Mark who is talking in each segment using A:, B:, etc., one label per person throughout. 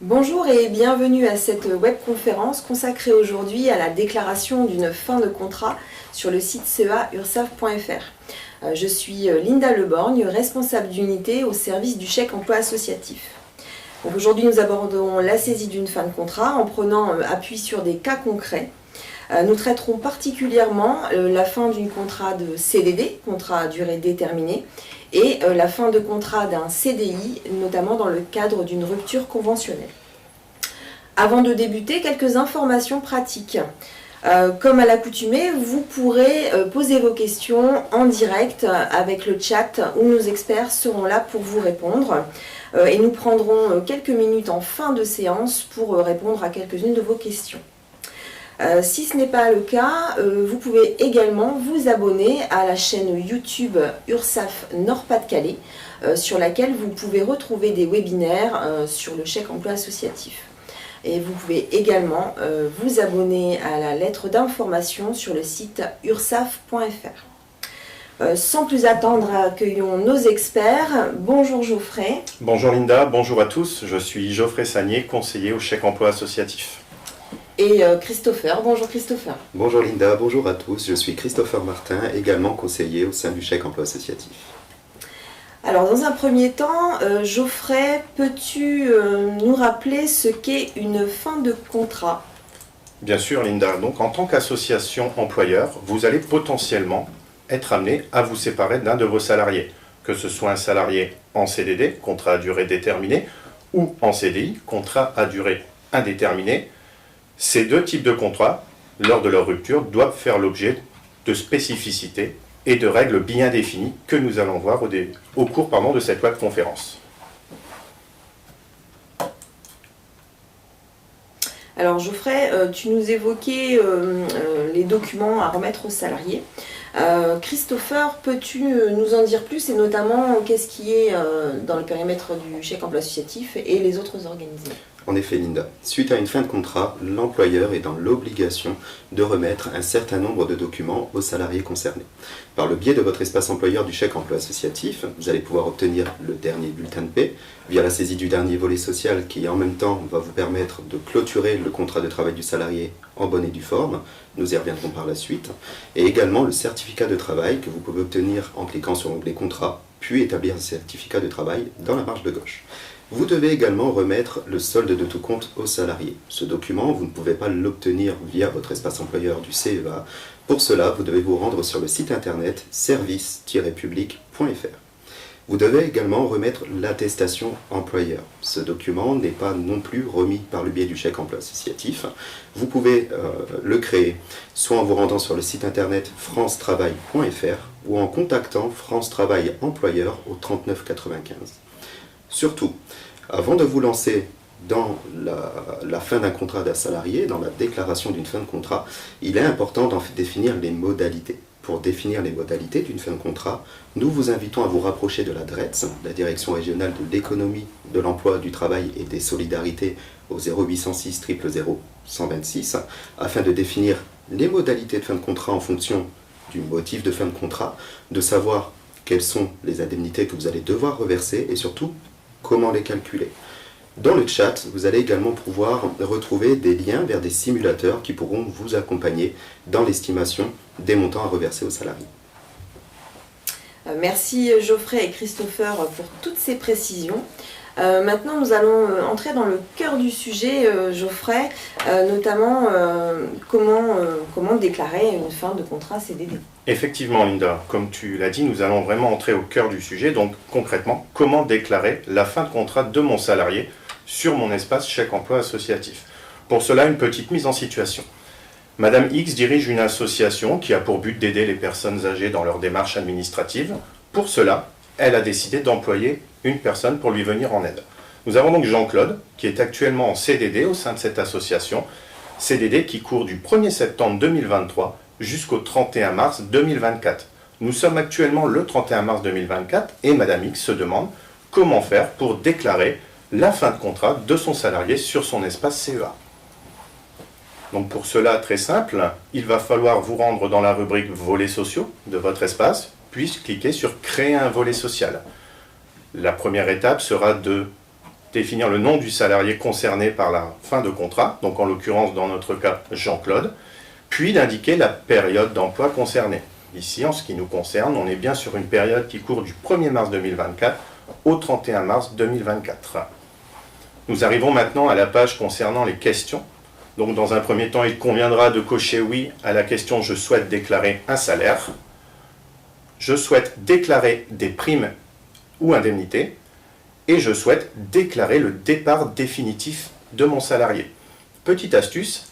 A: Bonjour et bienvenue à cette webconférence consacrée aujourd'hui à la déclaration d'une fin de contrat sur le site cea-ursaf.fr. Je suis Linda Leborgne, responsable d'unité au service du chèque emploi associatif. Aujourd'hui, nous abordons la saisie d'une fin de contrat en prenant appui sur des cas concrets. Nous traiterons particulièrement la fin d'un contrat de CDD, contrat à durée déterminée, et la fin de contrat d'un CDI, notamment dans le cadre d'une rupture conventionnelle. Avant de débuter, quelques informations pratiques. Comme à l'accoutumée, vous pourrez poser vos questions en direct avec le chat où nos experts seront là pour vous répondre. Et nous prendrons quelques minutes en fin de séance pour répondre à quelques-unes de vos questions. Si ce n'est pas le cas, vous pouvez également vous abonner à la chaîne YouTube URSAF Nord-Pas-de-Calais, sur laquelle vous pouvez retrouver des webinaires sur le chèque emploi associatif. Et vous pouvez également vous abonner à la lettre d'information sur le site ursaf.fr. Sans plus attendre, accueillons nos experts. Bonjour Geoffrey.
B: Bonjour Linda, bonjour à tous. Je suis Geoffrey Sagnier, conseiller au chèque emploi associatif.
A: Et Christopher. Bonjour Christopher.
C: Bonjour Linda, bonjour à tous. Je suis Christopher Martin, également conseiller au sein du chèque emploi associatif.
A: Alors dans un premier temps, Geoffrey, peux-tu nous rappeler ce qu'est une fin de contrat ?
B: Bien sûr Linda, donc en tant qu'association employeur, vous allez potentiellement être amené à vous séparer d'un de vos salariés, que ce soit un salarié en CDD, contrat à durée déterminée, ou en CDI, contrat à durée indéterminée. Ces deux types de contrats, lors de leur rupture, doivent faire l'objet de spécificités et de règles bien définies que nous allons voir au cours de cette webconférence.
A: Alors Geoffrey, tu nous évoquais les documents à remettre aux salariés. Christopher, peux-tu nous en dire plus et notamment qu'est-ce qui est dans le périmètre du chèque emploi associatif et les autres organismes ?
C: En effet Linda, suite à une fin de contrat, l'employeur est dans l'obligation de remettre un certain nombre de documents aux salariés concernés. Par le biais de votre espace employeur du chèque emploi associatif, vous allez pouvoir obtenir le dernier bulletin de paie via la saisie du dernier volet social qui en même temps va vous permettre de clôturer le contrat de travail du salarié en bonne et due forme. Nous y reviendrons par la suite. Et également le certificat de travail que vous pouvez obtenir en cliquant sur l'onglet contrat, puis établir un certificat de travail dans la marge de gauche. Vous devez également remettre le solde de tout compte aux salariés. Ce document, vous ne pouvez pas l'obtenir via votre espace employeur du CEA. Pour cela, vous devez vous rendre sur le site internet service-public.fr. Vous devez également remettre l'attestation employeur. Ce document n'est pas non plus remis par le biais du chèque emploi associatif. Vous pouvez le créer soit en vous rendant sur le site internet francetravail.fr ou en contactant France Travail Employeur au 39 95. Surtout, avant de vous lancer dans la fin d'un contrat d'un salarié, dans la déclaration d'une fin de contrat, il est important d'en définir les modalités. Pour définir les modalités d'une fin de contrat, nous vous invitons à vous rapprocher de la DRETS, la Direction régionale de l'économie, de l'emploi, du travail et des solidarités au 0806 000 126, afin de définir les modalités de fin de contrat en fonction du motif de fin de contrat, de savoir quelles sont les indemnités que vous allez devoir reverser et surtout comment les calculer. Dans le chat, vous allez également pouvoir retrouver des liens vers des simulateurs qui pourront vous accompagner dans l'estimation des montants à reverser aux salariés.
A: Merci Geoffrey et Christopher pour toutes ces précisions. Maintenant, nous allons entrer dans le cœur du sujet, Geoffrey, notamment comment déclarer une fin de contrat CDD.
B: Effectivement Linda, comme tu l'as dit, nous allons vraiment entrer au cœur du sujet. Donc concrètement, comment déclarer la fin de contrat de mon salarié sur mon espace chèque emploi associatif. Pour cela, une petite mise en situation. Madame X dirige une association qui a pour but d'aider les personnes âgées dans leurs démarches administratives. Pour cela, elle a décidé d'employer une personne pour lui venir en aide. Nous avons donc Jean-Claude, qui est actuellement en CDD au sein de cette association, CDD qui court du 1er septembre 2023 jusqu'au 31 mars 2024. Nous sommes actuellement le 31 mars 2024 et Madame X se demande comment faire pour déclarer la fin de contrat de son salarié sur son espace CEA. Donc pour cela, très simple, il va falloir vous rendre dans la rubrique volets sociaux de votre espace, puis cliquer sur créer un volet social. La première étape sera de définir le nom du salarié concerné par la fin de contrat, donc en l'occurrence dans notre cas Jean-Claude, puis d'indiquer la période d'emploi concernée. Ici, en ce qui nous concerne, on est bien sur une période qui court du 1er mars 2024 au 31 mars 2024. Nous arrivons maintenant à la page concernant les questions. Donc dans un premier temps, il conviendra de cocher oui à la question « Je souhaite déclarer un salaire ». Je souhaite déclarer des primes ou indemnités. Et je souhaite déclarer le départ définitif de mon salarié. Petite astuce,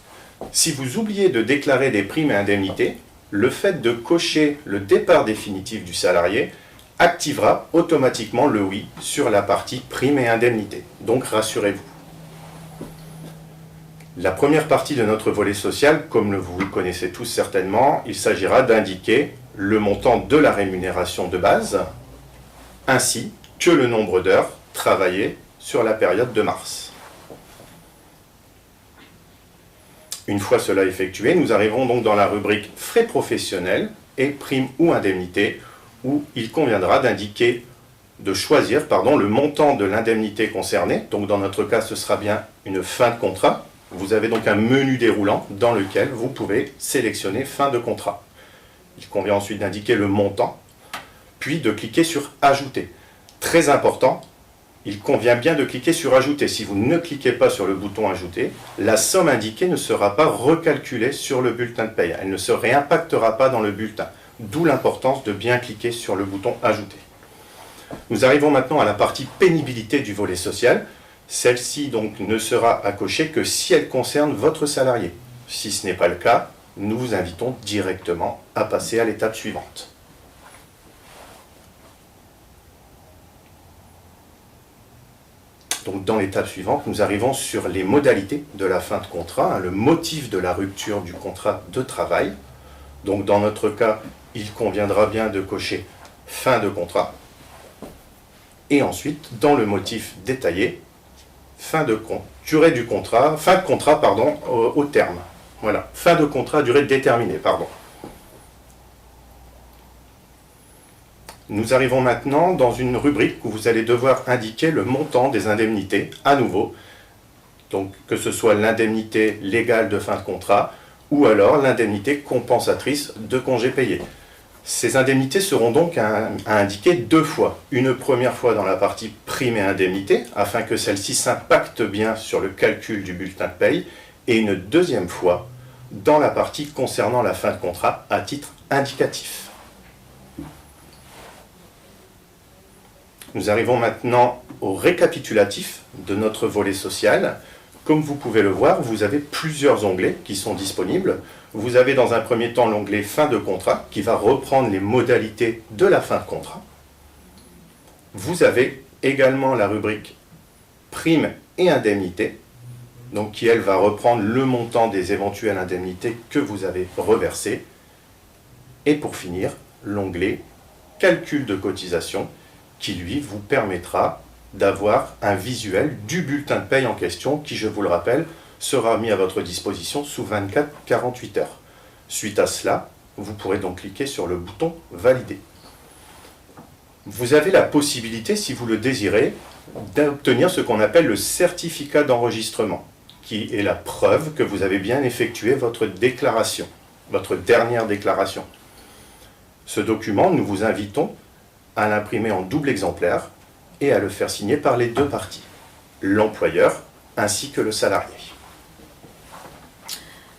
B: si vous oubliez de déclarer des primes et indemnités, le fait de cocher le départ définitif du salarié activera automatiquement le oui sur la partie primes et indemnités. Donc rassurez-vous. La première partie de notre volet social, comme vous le connaissez tous certainement, il s'agira d'indiquer le montant de la rémunération de base, ainsi que le nombre d'heures travaillées sur la période de mars. Une fois cela effectué, nous arrivons donc dans la rubrique frais professionnels et primes ou indemnités, où il conviendra d'indiquer, de choisir le montant de l'indemnité concernée. Donc dans notre cas, ce sera bien une fin de contrat. Vous avez donc un menu déroulant dans lequel vous pouvez sélectionner fin de contrat. Il convient ensuite d'indiquer le montant, puis de cliquer sur ajouter. Très important, il convient bien de cliquer sur ajouter. Si vous ne cliquez pas sur le bouton ajouter, la somme indiquée ne sera pas recalculée sur le bulletin de paye. Elle ne se réimpactera pas dans le bulletin. D'où l'importance de bien cliquer sur le bouton ajouter. Nous arrivons maintenant à la partie pénibilité du volet social. Celle-ci donc ne sera à cocher que si elle concerne votre salarié. Si ce n'est pas le cas, nous vous invitons directement à passer à l'étape suivante. Donc dans l'étape suivante, nous arrivons sur les modalités de la fin de contrat, le motif de la rupture du contrat de travail. Donc dans notre cas, il conviendra bien de cocher fin de contrat. Et ensuite, dans le motif détaillé, durée du contrat, fin de contrat, au terme. Voilà, fin de contrat, durée déterminée, Nous arrivons maintenant dans une rubrique où vous allez devoir indiquer le montant des indemnités à nouveau, donc que ce soit l'indemnité légale de fin de contrat ou alors l'indemnité compensatrice de congés payés. Ces indemnités seront donc à indiquer deux fois. Une première fois dans la partie primes et indemnités, afin que celle-ci s'impacte bien sur le calcul du bulletin de paye, et une deuxième fois dans la partie concernant la fin de contrat à titre indicatif. Nous arrivons maintenant au récapitulatif de notre volet social. Comme vous pouvez le voir, vous avez plusieurs onglets qui sont disponibles. Vous avez dans un premier temps l'onglet fin de contrat qui va reprendre les modalités de la fin de contrat. Vous avez également la rubrique primes et indemnités, donc qui elle va reprendre le montant des éventuelles indemnités que vous avez reversées. Et pour finir, l'onglet calcul de cotisation qui lui vous permettra d'avoir un visuel du bulletin de paye en question qui, je vous le rappelle, sera mis à votre disposition sous 24-48 heures. Suite à cela, vous pourrez donc cliquer sur le bouton « Valider ». Vous avez la possibilité, si vous le désirez, d'obtenir ce qu'on appelle le certificat d'enregistrement, qui est la preuve que vous avez bien effectué votre déclaration, votre dernière déclaration. Ce document, nous vous invitons à l'imprimer en double exemplaire et à le faire signer par les deux parties, l'employeur ainsi que le salarié.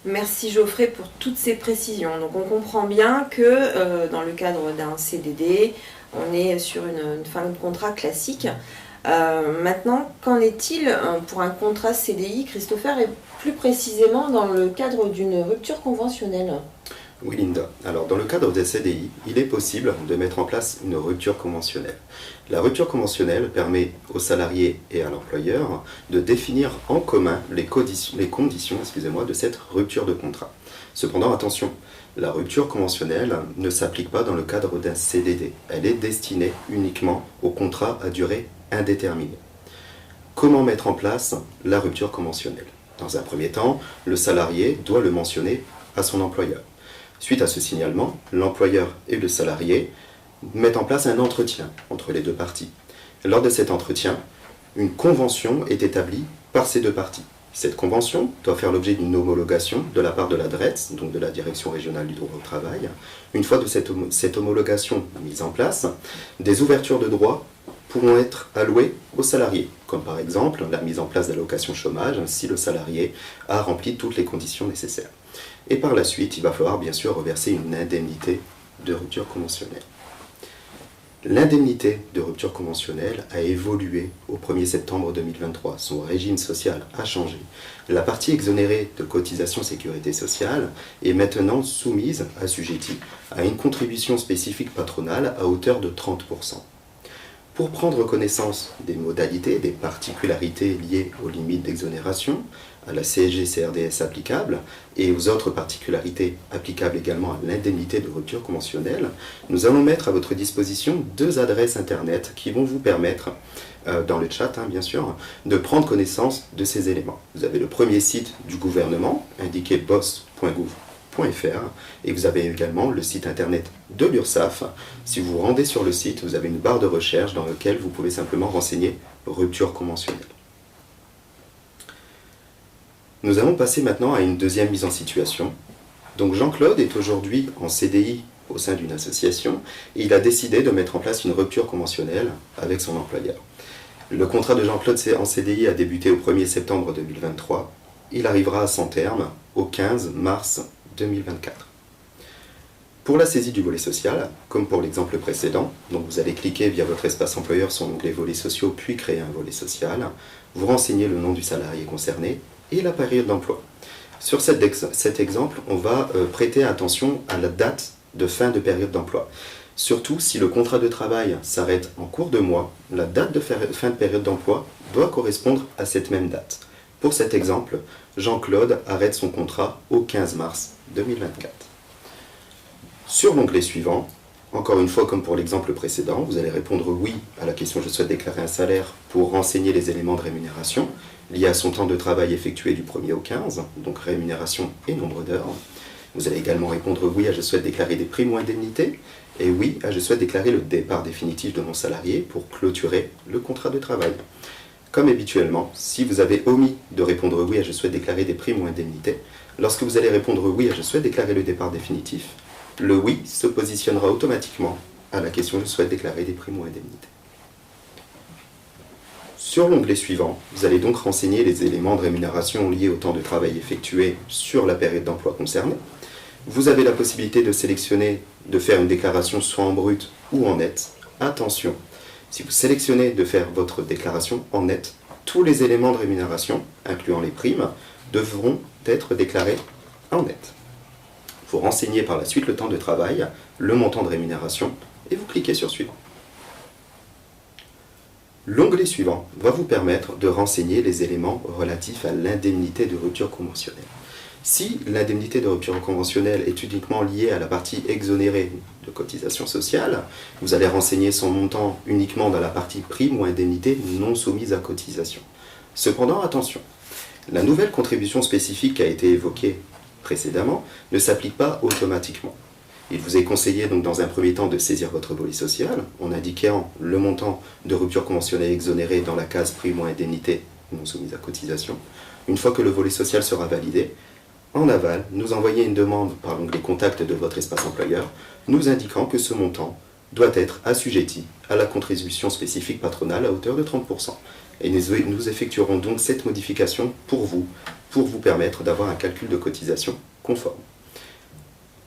A: Merci Geoffrey pour toutes ces précisions. Donc on comprend bien que dans le cadre d'un CDD, on est sur une fin de contrat classique. Maintenant, qu'en est-il pour un contrat CDI, Christopher, et plus précisément dans le cadre d'une rupture conventionnelle ?
C: Oui, Linda. Alors, dans le cadre des CDI, il est possible de mettre en place une rupture conventionnelle. La rupture conventionnelle permet aux salariés et à l'employeur de définir en commun les conditions de cette rupture de contrat. Cependant, attention, la rupture conventionnelle ne s'applique pas dans le cadre d'un CDD. Elle est destinée uniquement au contrat à durée indéterminée. Comment mettre en place la rupture conventionnelle ? Dans un premier temps, le salarié doit le mentionner à son employeur. Suite à ce signalement, l'employeur et le salarié mettent en place un entretien entre les deux parties. Lors de cet entretien, une convention est établie par ces deux parties. Cette convention doit faire l'objet d'une homologation de la part de la DRETS, donc de la Direction régionale du droit au travail. Une fois de cette homologation mise en place, des ouvertures de droits pourront être allouées aux salariés, comme par exemple la mise en place d'allocations chômage si le salarié a rempli toutes les conditions nécessaires. Et par la suite, il va falloir bien sûr reverser une indemnité de rupture conventionnelle. L'indemnité de rupture conventionnelle a évolué au 1er septembre 2023. Son régime social a changé. La partie exonérée de cotisation sécurité sociale est maintenant soumise, assujettie, à une contribution spécifique patronale à hauteur de 30%. Pour prendre connaissance des modalités, des particularités liées aux limites d'exonération, à la CSG-CRDS applicable et aux autres particularités applicables également à l'indemnité de rupture conventionnelle, nous allons mettre à votre disposition 2 adresses internet qui vont vous permettre, dans le chat bien sûr, de prendre connaissance de ces éléments. Vous avez le premier site du gouvernement, indiqué boss.gouv.fr, et vous avez également le site internet de l'URSSAF. Si vous vous rendez sur le site, vous avez une barre de recherche dans laquelle vous pouvez simplement renseigner rupture conventionnelle. Nous allons passer maintenant à une deuxième mise en situation. Donc Jean-Claude est aujourd'hui en CDI au sein d'une association et il a décidé de mettre en place une rupture conventionnelle avec son employeur. Le contrat de Jean-Claude en CDI a débuté au 1er septembre 2023. Il arrivera à son terme au 15 mars 2024. Pour la saisie du volet social, comme pour l'exemple précédent, donc vous allez cliquer via votre espace employeur sur l'onglet volets sociaux puis créer un volet social, vous renseignez le nom du salarié concerné et la période d'emploi. Sur cet exemple, on va prêter attention à la date de fin de période d'emploi. Surtout si le contrat de travail s'arrête en cours de mois, la date de fin de période d'emploi doit correspondre à cette même date. Pour cet exemple, Jean-Claude arrête son contrat au 15 mars 2024. Sur l'onglet suivant, encore une fois comme pour l'exemple précédent, vous allez répondre oui à la question « Je souhaite déclarer un salaire » pour renseigner les éléments de rémunération liés à son temps de travail effectué du 1er au 15, donc rémunération et nombre d'heures. Vous allez également répondre oui à « Je souhaite déclarer des primes ou indemnités » et oui à « Je souhaite déclarer le départ définitif de mon salarié pour clôturer le contrat de travail ». Comme habituellement, si vous avez omis de répondre oui à « Je souhaite déclarer des primes ou indemnités », lorsque vous allez répondre oui à « Je souhaite déclarer le départ définitif », le oui se positionnera automatiquement à la question « Je souhaite déclarer des primes ou indemnités ». Sur l'onglet suivant, vous allez donc renseigner les éléments de rémunération liés au temps de travail effectué sur la période d'emploi concernée. Vous avez la possibilité de sélectionner, de faire une déclaration soit en brut ou en net. Attention, si vous sélectionnez de faire votre déclaration en net, tous les éléments de rémunération, incluant les primes, devront être déclarés en net. Vous renseignez par la suite le temps de travail, le montant de rémunération et vous cliquez sur Suivant. L'onglet suivant va vous permettre de renseigner les éléments relatifs à l'indemnité de rupture conventionnelle. Si l'indemnité de rupture conventionnelle est uniquement liée à la partie exonérée de cotisation sociale, vous allez renseigner son montant uniquement dans la partie prime ou indemnité non soumise à cotisation. Cependant, attention, la nouvelle contribution spécifique qui a été évoquée précédemment ne s'applique pas automatiquement. Il vous est conseillé donc dans un premier temps de saisir votre volet social en indiquant le montant de rupture conventionnelle exonérée dans la case prime ou indemnité non soumise à cotisation. Une fois que le volet social sera validé, en aval, nous envoyez une demande par l'onglet contact de votre espace employeur, nous indiquant que ce montant doit être assujetti à la contribution spécifique patronale à hauteur de 30%. Et nous effectuerons donc cette modification pour vous permettre d'avoir un calcul de cotisation conforme.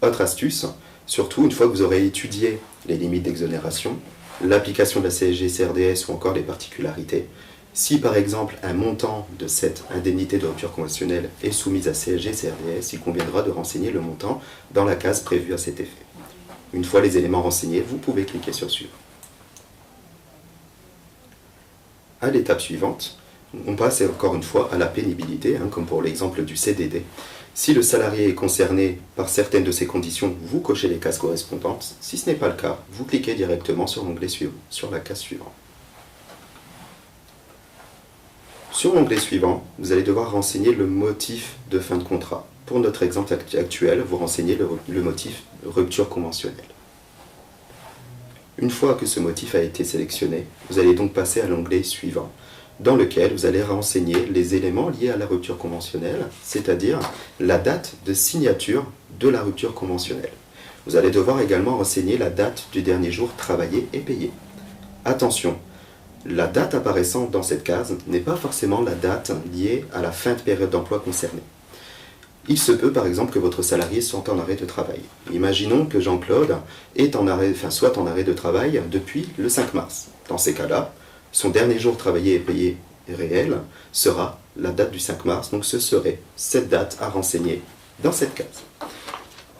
C: Autre astuce, surtout une fois que vous aurez étudié les limites d'exonération, l'application de la CSG-CRDS ou encore les particularités, si par exemple un montant de cette indemnité de rupture conventionnelle est soumise à CSG-CRDS, il conviendra de renseigner le montant dans la case prévue à cet effet. Une fois les éléments renseignés, vous pouvez cliquer sur Suivre. À l'étape suivante, on passe encore une fois à la pénibilité, comme pour l'exemple du CDD. Si le salarié est concerné par certaines de ces conditions, vous cochez les cases correspondantes. Si ce n'est pas le cas, vous cliquez directement sur l'onglet suivant, sur la case suivante. Sur l'onglet suivant, vous allez devoir renseigner le motif de fin de contrat. Pour notre exemple actuel, vous renseignez le motif rupture conventionnelle. Une fois que ce motif a été sélectionné, vous allez donc passer à l'onglet suivant. dans lequel vous allez renseigner les éléments liés à la rupture conventionnelle, c'est-à-dire la date de signature de la rupture conventionnelle. Vous allez devoir également renseigner la date du dernier jour travaillé et payé. Attention, la date apparaissant dans cette case n'est pas forcément la date liée à la fin de période d'emploi concernée. Il se peut par exemple que votre salarié soit en arrêt de travail. Imaginons que Jean-Claude soit en arrêt de travail depuis le 5 mars. Dans ces cas-là, son dernier jour travaillé et payé réel sera la date du 5 mars, donc ce serait cette date à renseigner dans cette case.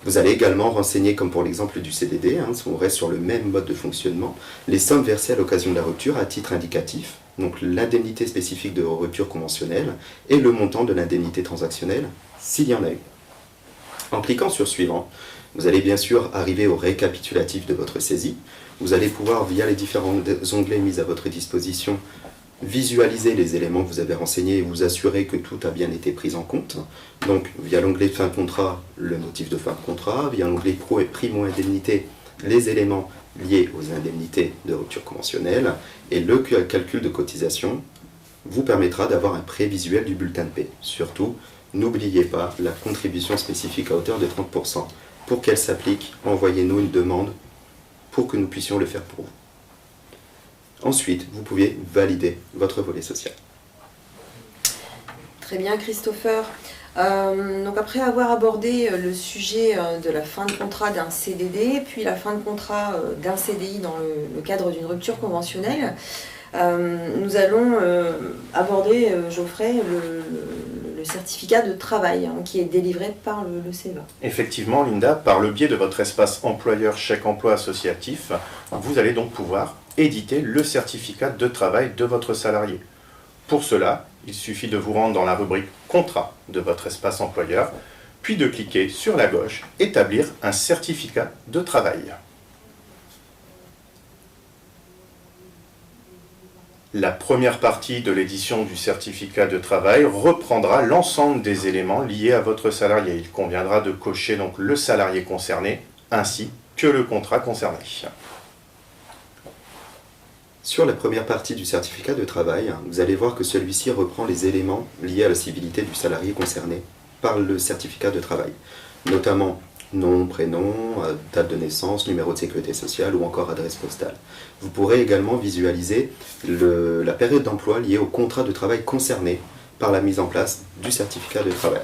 C: Vous allez également renseigner, comme pour l'exemple du CDD, si on reste sur le même mode de fonctionnement, les sommes versées à l'occasion de la rupture à titre indicatif, donc l'indemnité spécifique de rupture conventionnelle et le montant de l'indemnité transactionnelle, s'il y en a eu. En cliquant sur Suivant, vous allez bien sûr arriver au récapitulatif de votre saisie. Vous allez pouvoir, via les différents onglets mis à votre disposition, visualiser les éléments que vous avez renseignés et vous assurer que tout a bien été pris en compte. Donc, via l'onglet fin de contrat, le motif de fin de contrat, via l'onglet pro et primo-indemnité, les éléments liés aux indemnités de rupture conventionnelle, et le calcul de cotisation vous permettra d'avoir un prévisuel du bulletin de paie. Surtout, n'oubliez pas la contribution spécifique à hauteur de 30%. Pour qu'elle s'applique, envoyez-nous une demande pour que nous puissions le faire pour vous. Ensuite, vous pouvez valider votre volet social.
A: Très bien, Christopher. Donc après avoir abordé le sujet de la fin de contrat d'un CDD, puis la fin de contrat d'un CDI dans le cadre d'une rupture conventionnelle, nous allons aborder, Geoffrey, le certificat de travail qui est délivré par le CEVA.
B: Effectivement, Linda, par le biais de votre espace employeur chèque emploi associatif, vous allez donc pouvoir éditer le certificat de travail de votre salarié. Pour cela, il suffit de vous rendre dans la rubrique Contrat de votre espace employeur, puis de cliquer sur la gauche Établir un certificat de travail. La première partie de l'édition du certificat de travail reprendra l'ensemble des éléments liés à votre salarié. Il conviendra de cocher donc le salarié concerné ainsi que le contrat concerné.
C: Sur la première partie du certificat de travail, vous allez voir que celui-ci reprend les éléments liés à la civilité du salarié concerné par le certificat de travail, notamment nom, prénom, date de naissance, numéro de sécurité sociale ou encore adresse postale. Vous pourrez également visualiser la période d'emploi liée au contrat de travail concerné par la mise en place du certificat de travail.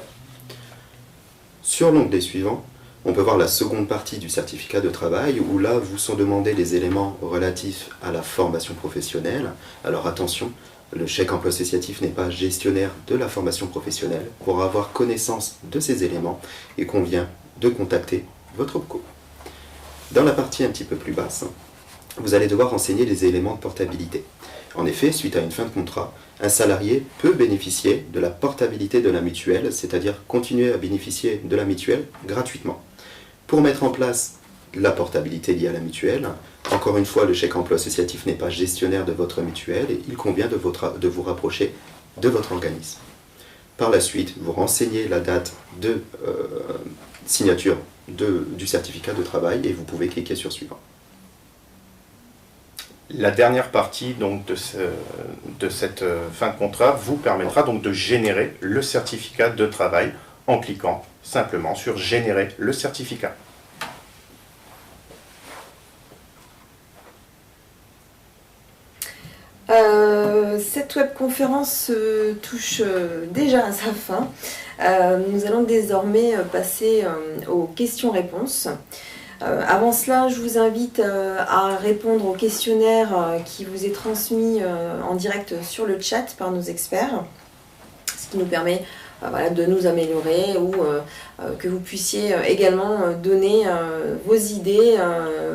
C: Sur l'onglet suivant, on peut voir la seconde partie du certificat de travail où là vous sont demandés les éléments relatifs à la formation professionnelle. Alors attention, le chèque emploi associatif n'est pas gestionnaire de la formation professionnelle. Pour avoir connaissance de ces éléments, il convient de contacter votre OPCO. Dans la partie un petit peu plus basse, vous allez devoir renseigner les éléments de portabilité. En effet, suite à une fin de contrat, un salarié peut bénéficier de la portabilité de la mutuelle, c'est-à-dire continuer à bénéficier de la mutuelle gratuitement. Pour mettre en place la portabilité liée à la mutuelle, encore une fois, le chèque emploi associatif n'est pas gestionnaire de votre mutuelle et il convient de vous rapprocher de votre organisme. Par la suite, vous renseignez la date de signature du certificat de travail et vous pouvez cliquer sur Suivant.
B: La dernière partie donc, de cette fin de contrat vous permettra donc de générer le certificat de travail en cliquant simplement sur Générer le certificat.
A: Cette webconférence touche déjà à sa fin. Nous allons désormais passer aux questions-réponses. Avant cela, je vous invite à répondre au questionnaire qui vous est transmis en direct sur le chat par nos experts, ce qui nous permet de nous améliorer ou que vous puissiez également donner vos idées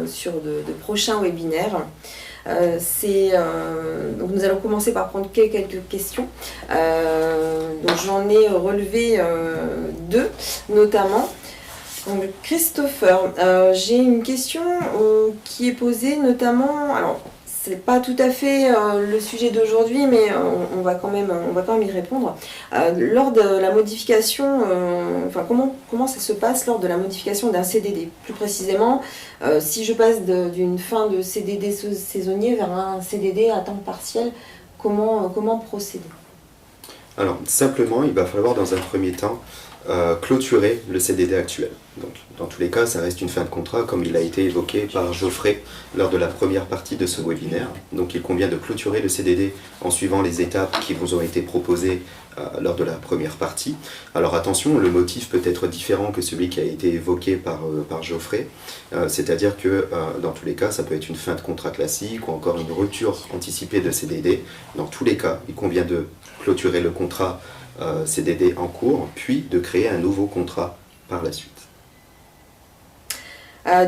A: sur de prochains webinaires. Donc nous allons commencer par prendre quelques questions. Donc j'en ai relevé deux notamment. Donc, Christopher, j'ai une question qui est posée notamment, alors c'est pas tout à fait le sujet d'aujourd'hui, mais on va quand même y répondre. Lors de la modification, comment ça se passe lors de la modification d'un CDD? Plus précisément, si je passe d'une fin de CDD saisonnier vers un CDD à temps partiel, comment procéder?
C: Alors, simplement, il va falloir dans un premier temps clôturer le CDD actuel. Donc, dans tous les cas, ça reste une fin de contrat, comme il a été évoqué par Geoffrey lors de la première partie de ce webinaire. Donc, il convient de clôturer le CDD en suivant les étapes qui vous ont été proposées lors de la première partie. Alors, attention, le motif peut être différent que celui qui a été évoqué par Geoffrey. C'est-à-dire que, dans tous les cas, ça peut être une fin de contrat classique ou encore une rupture anticipée de CDD. Dans tous les cas, il convient de clôturer le contrat CDD en cours, puis de créer un nouveau contrat par la suite.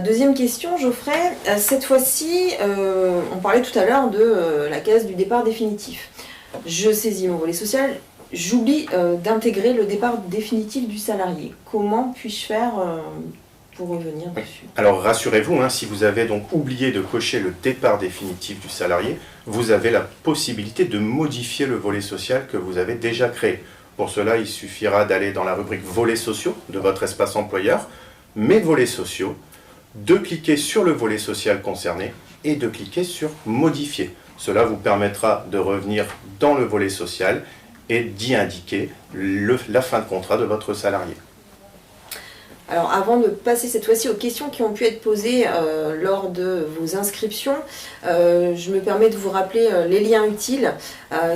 A: Deuxième question, Geoffrey. Cette fois-ci, on parlait tout à l'heure de la case du départ définitif. Je saisis mon volet social, j'oublie d'intégrer le départ définitif du salarié. Comment puis-je faire pour revenir dessus?
B: Alors rassurez-vous, si vous avez donc oublié de cocher le départ définitif du salarié, vous avez la possibilité de modifier le volet social que vous avez déjà créé. Pour cela, il suffira d'aller dans la rubrique volets sociaux de votre espace employeur, mes volets sociaux, de cliquer sur le volet social concerné et de cliquer sur modifier. Cela vous permettra de revenir dans le volet social et d'y indiquer la fin de contrat de votre salarié.
A: Alors avant de passer cette fois-ci aux questions qui ont pu être posées lors de vos inscriptions, je me permets de vous rappeler les liens utiles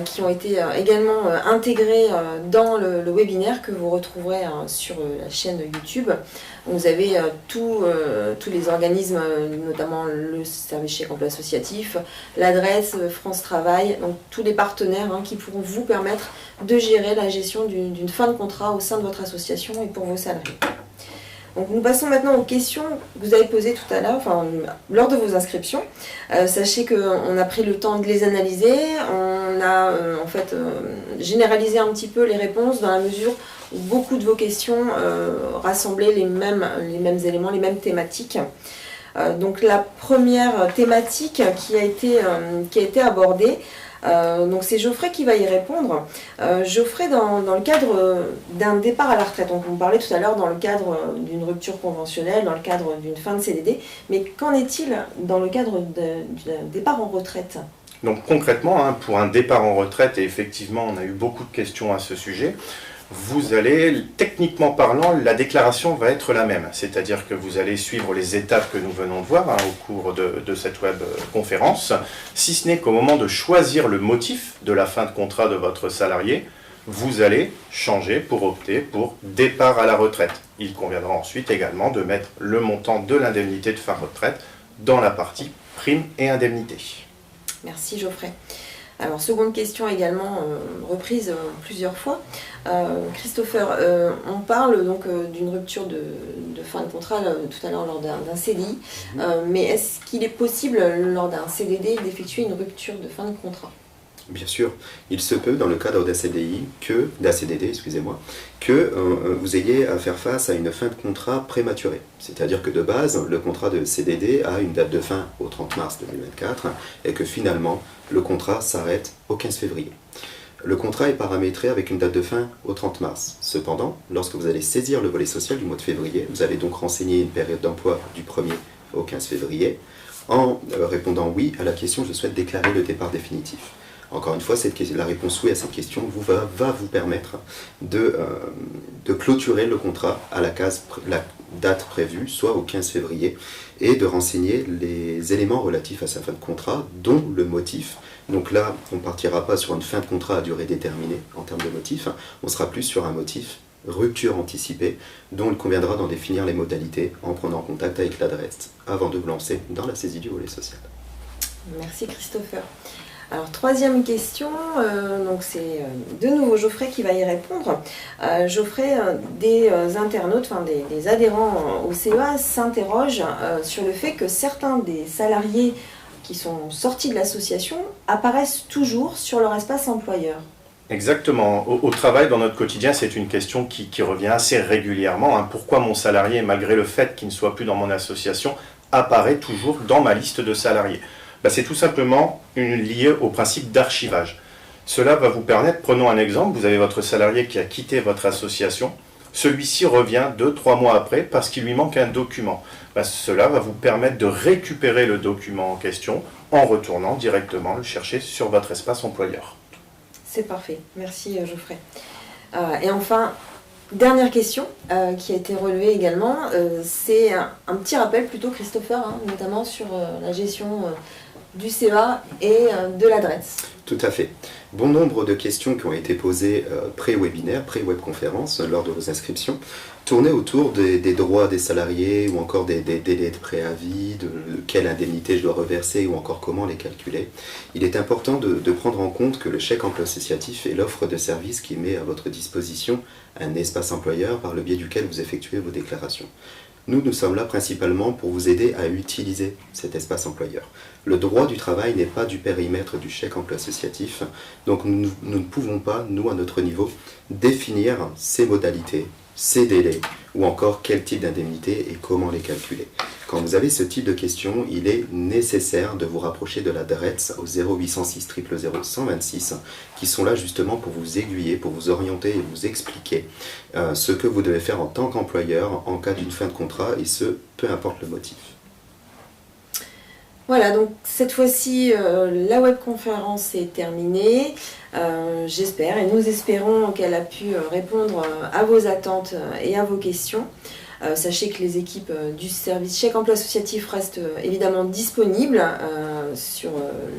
A: qui ont été également intégrés dans le webinaire que vous retrouverez sur la chaîne YouTube. Vous avez tous les organismes, notamment le service chèque emploi associatif, l'adresse France Travail, donc tous les partenaires qui pourront vous permettre de gérer la gestion d'une fin de contrat au sein de votre association et pour vos salariés. Donc nous passons maintenant aux questions que vous avez posées tout à l'heure, lors de vos inscriptions. Sachez qu'on a pris le temps de les analyser, on a généralisé un petit peu les réponses dans la mesure où beaucoup de vos questions rassemblaient les mêmes éléments, les mêmes thématiques. Donc la première thématique qui a été abordée, donc c'est Geoffrey qui va y répondre. Geoffrey, dans le cadre d'un départ à la retraite, donc on parlait tout à l'heure dans le cadre d'une rupture conventionnelle, dans le cadre d'une fin de CDD, mais qu'en est-il dans le cadre d'un départ en retraite?
B: Donc concrètement, pour un départ en retraite, et effectivement on a eu beaucoup de questions à ce sujet, vous allez, techniquement parlant, la déclaration va être la même. C'est-à-dire que vous allez suivre les étapes que nous venons de voir au cours de cette web conférence, si ce n'est qu'au moment de choisir le motif de la fin de contrat de votre salarié, vous allez changer pour opter pour départ à la retraite. Il conviendra ensuite également de mettre le montant de l'indemnité de fin retraite dans la partie prime et indemnité.
A: Merci Geoffrey. Alors, seconde question également reprise plusieurs fois. Christopher, on parle donc d'une rupture de fin de contrat tout à l'heure lors d'un CDI, mais est-ce qu'il est possible lors d'un CDD d'effectuer une rupture de fin de contrat?
C: Bien sûr, il se peut dans le cadre d'un CDD, que vous ayez à faire face à une fin de contrat prématurée. C'est-à-dire que de base, le contrat de CDD a une date de fin au 30 mars 2024 et que finalement, le contrat s'arrête au 15 février. Le contrat est paramétré avec une date de fin au 30 mars. Cependant, lorsque vous allez saisir le volet social du mois de février, vous allez donc renseigner une période d'emploi du 1er au 15 février en répondant oui à la question « Je souhaite déclarer le départ définitif ». Encore une fois, la réponse oui à cette question va vous permettre de clôturer le contrat à la date prévue, soit au 15 février, et de renseigner les éléments relatifs à sa fin de contrat, dont le motif. Donc là, on ne partira pas sur une fin de contrat à durée déterminée en termes de motif, on sera plus sur un motif rupture anticipée, dont il conviendra d'en définir les modalités en prenant contact avec l'adresse avant de vous lancer dans la saisie du volet social.
A: Merci Christopher. Alors, troisième question, donc c'est de nouveau Geoffrey qui va y répondre. Geoffrey, des internautes, des adhérents au CEA s'interrogent sur le fait que certains des salariés qui sont sortis de l'association apparaissent toujours sur leur espace employeur.
B: Exactement. Au travail, dans notre quotidien, c'est une question qui revient assez régulièrement. Pourquoi mon salarié, malgré le fait qu'il ne soit plus dans mon association, apparaît toujours dans ma liste de salariés? C'est tout simplement lié au principe d'archivage. Cela va vous permettre, prenons un exemple, vous avez votre salarié qui a quitté votre association, celui-ci revient 2-3 mois après parce qu'il lui manque un document. Cela va vous permettre de récupérer le document en question en retournant directement le chercher sur votre espace employeur.
A: C'est parfait, merci Geoffrey. Et enfin, dernière question qui a été relevée également, c'est un petit rappel plutôt Christopher, notamment sur la gestion du CEA et de l'adresse.
C: Tout à fait. Bon nombre de questions qui ont été posées pré-webinaire, pré-webconférence lors de vos inscriptions tournaient autour des droits des salariés ou encore des délais de préavis, de quelle indemnité je dois reverser ou encore comment les calculer. Il est important de prendre en compte que le chèque emploi associatif est l'offre de service qui met à votre disposition un espace employeur par le biais duquel vous effectuez vos déclarations. Nous sommes là principalement pour vous aider à utiliser cet espace employeur. Le droit du travail n'est pas du périmètre du chèque emploi associatif, donc nous ne pouvons pas, nous à notre niveau, définir ses modalités, ses délais, ou encore quel type d'indemnité et comment les calculer. Quand vous avez ce type de questions, il est nécessaire de vous rapprocher de la DRETS au 0806 000 126, qui sont là justement pour vous aiguiller, pour vous orienter et vous expliquer ce que vous devez faire en tant qu'employeur en cas d'une fin de contrat, et ce, peu importe le motif.
A: Voilà, donc cette fois-ci, la webconférence est terminée. J'espère et nous espérons qu'elle a pu répondre à vos attentes et à vos questions. Sachez que les équipes du service chèque emploi associatif restent évidemment disponibles sur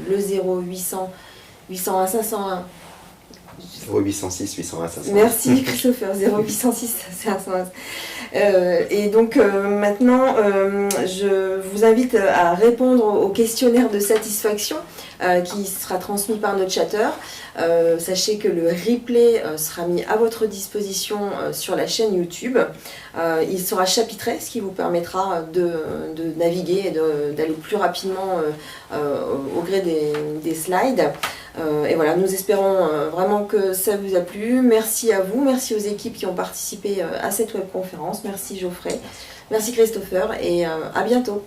A: le 0800 801 501.
C: 0806 801 501.
A: Merci Christopher, 0806 501. Et donc maintenant, je vous invite à répondre au questionnaire de satisfaction qui sera transmis par notre chatter. Sachez que le replay sera mis à votre disposition sur la chaîne YouTube. Il sera chapitré, ce qui vous permettra de naviguer et d'aller plus rapidement au gré des slides. Et voilà, nous espérons vraiment que ça vous a plu. Merci à vous, merci aux équipes qui ont participé à cette webconférence. Merci Geoffrey, merci Christopher et à bientôt.